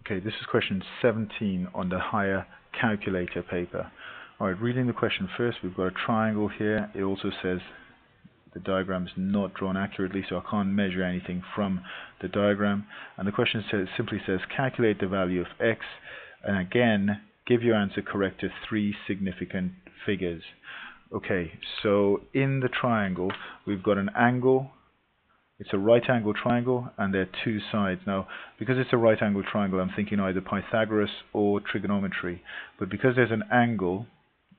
Okay, this is question 17 on the higher calculator paper. Alright, reading the question first, we've got a triangle here. It also says the diagram is not drawn accurately, so I can't measure anything from the diagram. And the question simply says, calculate the value of x, and again, give your answer correct to 3 significant figures. Okay, so in the triangle, we've got an angle. It's a right angle triangle, and there are 2 sides. Now, because it's a right angle triangle, I'm thinking either Pythagoras or trigonometry. But because there's an angle,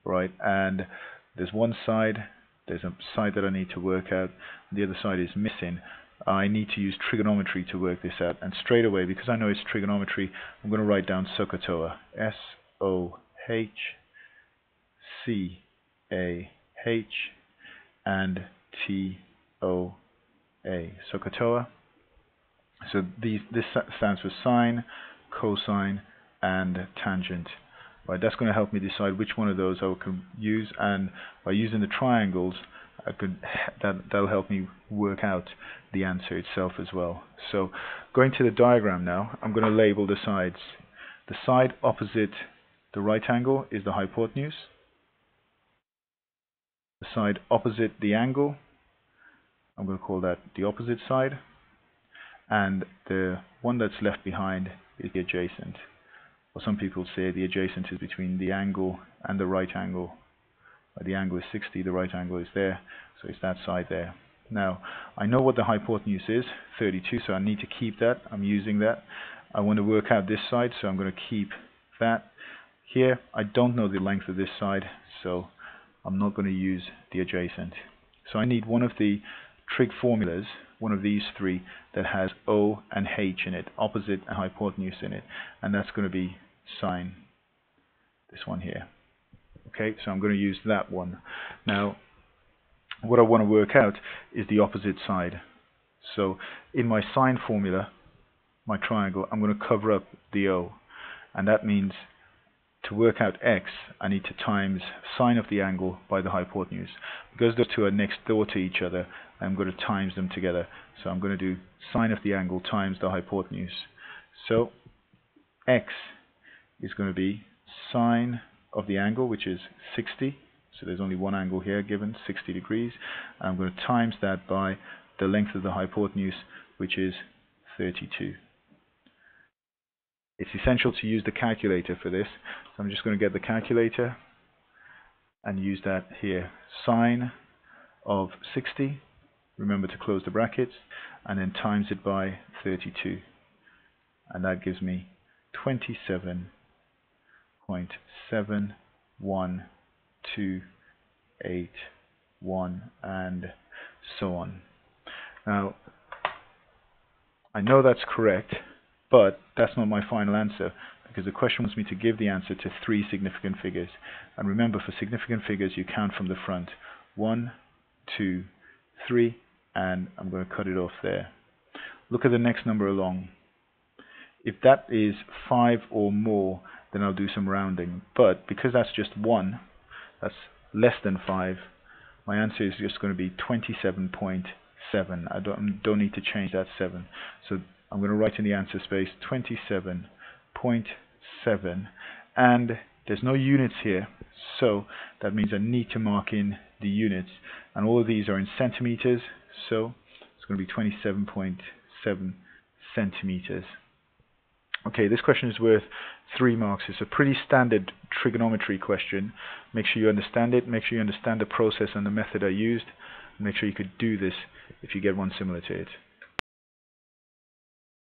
right, and there's one side, there's a side that I need to work out, and the other side is missing, I need to use trigonometry to work this out. And straight away, because I know it's trigonometry, I'm going to write down SOHCAHTOA. S-O-H-C-A-H and T-O-A. SOHCAHTOA. So this stands for sine, cosine, and tangent. Right, that's going to help me decide which one of those I can use, and by using the triangles, that'll help me work out the answer itself as well. So, going to the diagram now, I'm going to label the sides. The side opposite the right angle is the hypotenuse. The side opposite the angle, I'm going to call that the opposite side, and the one that's left behind is the adjacent. Or some people say the adjacent is between the angle and the right angle. The angle is 60, the right angle is there, so it's that side there. Now, I know what the hypotenuse is, 32, so I need to keep that. I'm using that. I want to work out this side, so I'm going to keep that. Here, I don't know the length of this side, so I'm not going to use the adjacent. So I need one of the trig formulas, one of these 3 that has O and H in it, opposite and hypotenuse in it, and that's going to be sine, this one here. Okay, so I'm going to use that one. Now, what I want to work out is the opposite side. So in my sine formula, my triangle, I'm going to cover up the O, and that means to work out x, I need to times sine of the angle by the hypotenuse. Because those 2 are next door to each other, I'm going to times them together. So I'm going to do sine of the angle times the hypotenuse. So x is going to be sine of the angle, which is 60. So there's only one angle here given, 60 degrees. And I'm going to times that by the length of the hypotenuse, which is 32. It's essential to use the calculator for this, so I'm just going to get the calculator and use that here. Sine of 60, remember to close the brackets, and then times it by 32, and that gives me 27.71281, and so on. Now, I know that's correct, but that's not my final answer, because the question wants me to give the answer to 3 significant figures. And remember, for significant figures, you count from the front. 1, 2, 3, and I'm going to cut it off there. Look at the next number along. If that is 5 or more, then I'll do some rounding. But because that's just 1, that's less than 5, my answer is just going to be 27.7. I don't need to change that 7. So I'm going to write in the answer space 27.7, and there's no units here, so that means I need to mark in the units, and all of these are in centimeters, so it's going to be 27.7 centimeters. Okay, this question is worth 3 marks. It's a pretty standard trigonometry question. Make sure you understand it, make sure you understand the process and the method I used, and make sure you could do this if you get one similar to it.